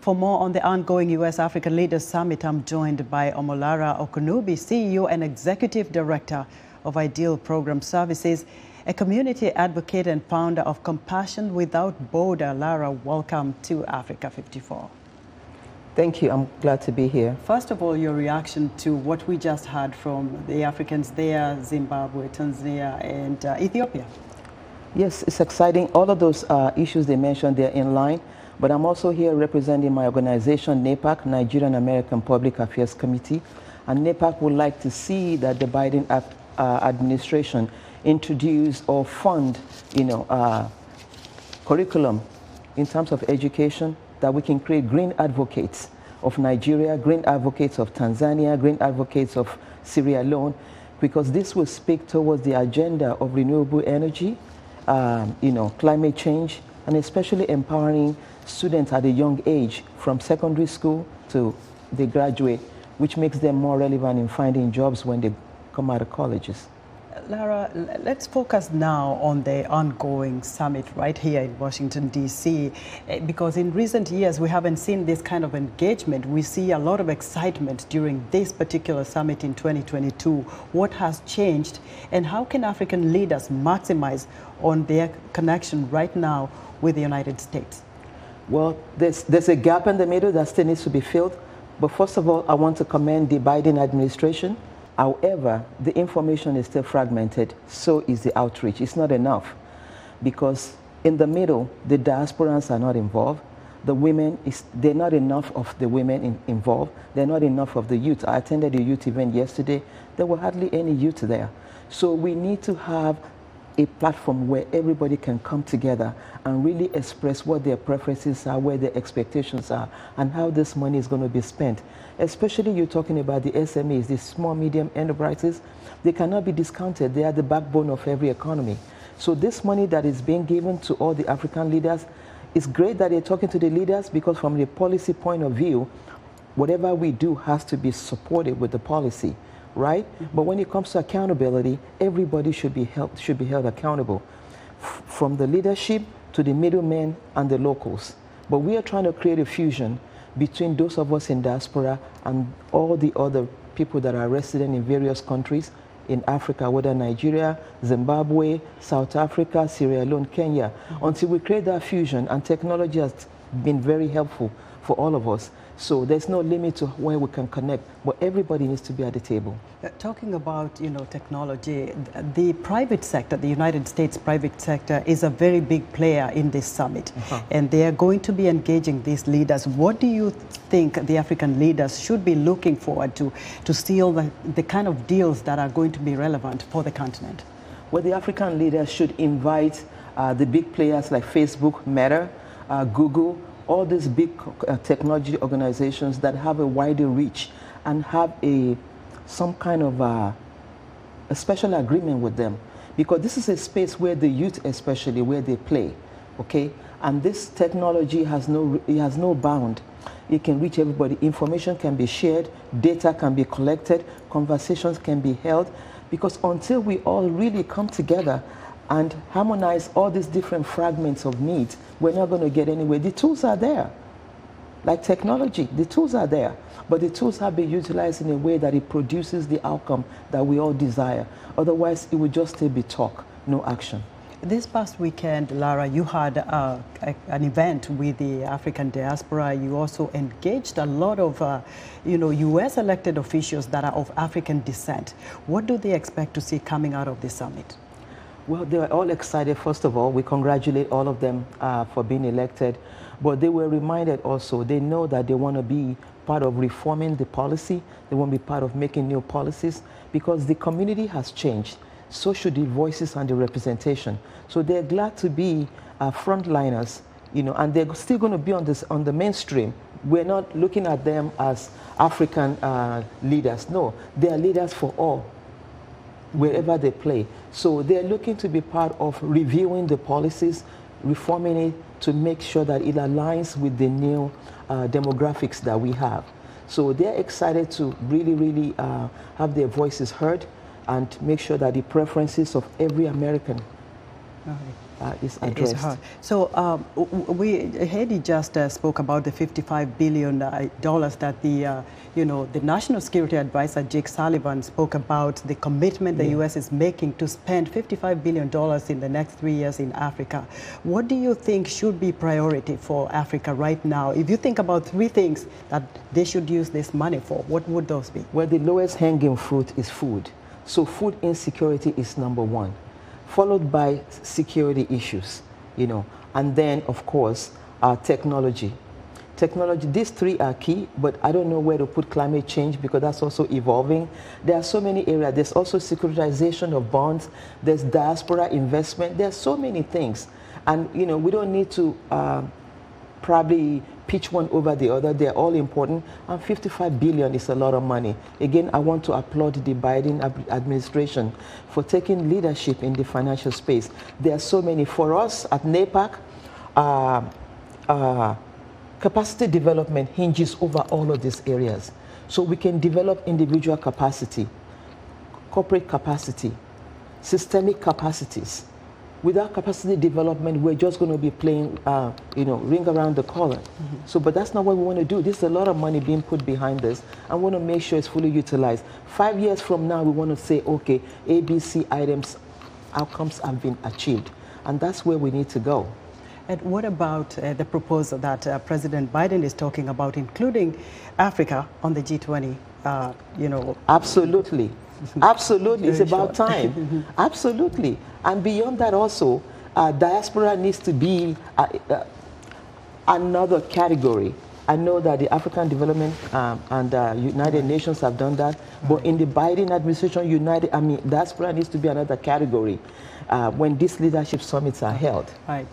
For more on the ongoing U.S. Africa Leaders Summit, I'm joined by Omolara Okunubi, CEO and Executive Director of Ideal Program Services, a community advocate and founder of Compassion Without Border. Lara, welcome to Africa 54. Thank you. I'm glad to be here. First of all, your reaction to what we just heard from the Africans there, Zimbabwe, Tanzania, and Ethiopia. Yes, it's exciting. All of those issues they mentioned, they're in line. But I'm also here representing my organization, NAPAC, Nigerian American Public Affairs Committee. And NAPAC would like to see that the Biden administration introduce or fund, curriculum in terms of education, that we can create green advocates of Nigeria, green advocates of Tanzania, green advocates of Sierra Leone, because this will speak towards the agenda of renewable energy, climate change, and especially empowering students at a young age from secondary school to they graduate, which makes them more relevant in finding jobs when they come out of colleges. Lara, let's focus now on the ongoing summit right here in Washington, D.C., because in recent years we haven't seen this kind of engagement. We see a lot of excitement during this particular summit in 2022. What has changed, and how can African leaders maximize on their connection right now with the United States? Well, there's a gap in the middle that still needs to be filled. But first of all, I want to commend the Biden administration. However, the information is still fragmented, so is the outreach. It's not enough, because in the middle, the diasporans are not involved. The women, they're not enough of the women involved. They're not enough of the youth. I attended a youth event yesterday. There were hardly any youth there. So we need to have a platform where everybody can come together and really express what their preferences are, where their expectations are, and how this money is going to be spent. Especially you're talking about the SMEs, the small, medium enterprises. They cannot be discounted. They are the backbone of every economy. So this money that is being given to all the African leaders, it's great that they're talking to the leaders, because from the policy point of view, whatever we do has to be supported with the policy. Right? Mm-hmm. But when it comes to accountability, everybody should be held accountable, from the leadership to the middlemen and the locals. But we are trying to create a fusion between those of us in diaspora and all the other people that are resident in various countries in Africa, whether Nigeria, Zimbabwe, South Africa, Sierra Leone, Kenya, until we create that fusion. And technology has been very helpful for all of us. So there's no limit to where we can connect, but everybody needs to be at the table. Talking about, technology, the private sector, the United States private sector, is a very big player in this summit. And they are going to be engaging these leaders. What do you think the African leaders should be looking forward to seal the kind of deals that are going to be relevant for the continent? Well, the African leaders should invite the big players like Facebook, Meta, Google, all these big technology organizations that have a wider reach and have some kind of a special agreement with them, because this is a space where the youth, especially, where they play, okay? And this technology has no bound. It can reach everybody. Information can be shared, data can be collected, conversations can be held, because until we all really come together and harmonize all these different fragments of needs, we're not going to get anywhere. The tools are there. Like technology, the tools are there. But the tools have been utilized in a way that it produces the outcome that we all desire. Otherwise, it would just still be talk, no action. This past weekend, Lara, you had an event with the African diaspora. You also engaged a lot of, U.S. elected officials that are of African descent. What do they expect to see coming out of this summit? Well, they were all excited. First of all, we congratulate all of them for being elected. But they were reminded also, they know that they want to be part of reforming the policy. They want to be part of making new policies, because the community has changed. So should the voices and the representation. So they're glad to be frontliners, and they're still going to be on the mainstream. We're not looking at them as African leaders. No, they are leaders for all, wherever they play. So they're looking to be part of reviewing the policies, reforming it to make sure that it aligns with the new demographics that we have. So they're excited to really have their voices heard and make sure that the preferences of every American is addressed. So Hedy just spoke about the $55 billion that the National Security Advisor Jake Sullivan spoke about the commitment the U.S. is making to spend $55 billion in the next 3 years in Africa. What do you think should be priority for Africa right now? If you think about 3 things that they should use this money for, what would those be? Well, the lowest hanging fruit is food. So food insecurity is number 1, followed by security issues, and then, of course, technology. These 3 are key, but I don't know where to put climate change because that's also evolving. There are so many areas. There's also securitization of bonds. There's diaspora investment. There's so many things. And, we don't need to probably pitch one over the other. They're all important. And $55 billion is a lot of money. Again, I want to applaud the Biden administration for taking leadership in the financial space. There are so many. For us at NAPAC, capacity development hinges over all of these areas. So we can develop individual capacity, corporate capacity, systemic capacities. Without capacity development, we're just going to be playing, ring around the collar. So, but that's not what we want to do. There's a lot of money being put behind this. I want to make sure it's fully utilized. 5 years from now, we want to say, okay, ABC outcomes have been achieved. And that's where we need to go. And what about the proposal that President Biden is talking about, including Africa on the G20, Absolutely. Absolutely. It's about time. Absolutely. And beyond that also, diaspora needs to be another category. I know that the African Development and United Nations have done that, but in the Biden administration, diaspora needs to be another category when these leadership summits are held. Right.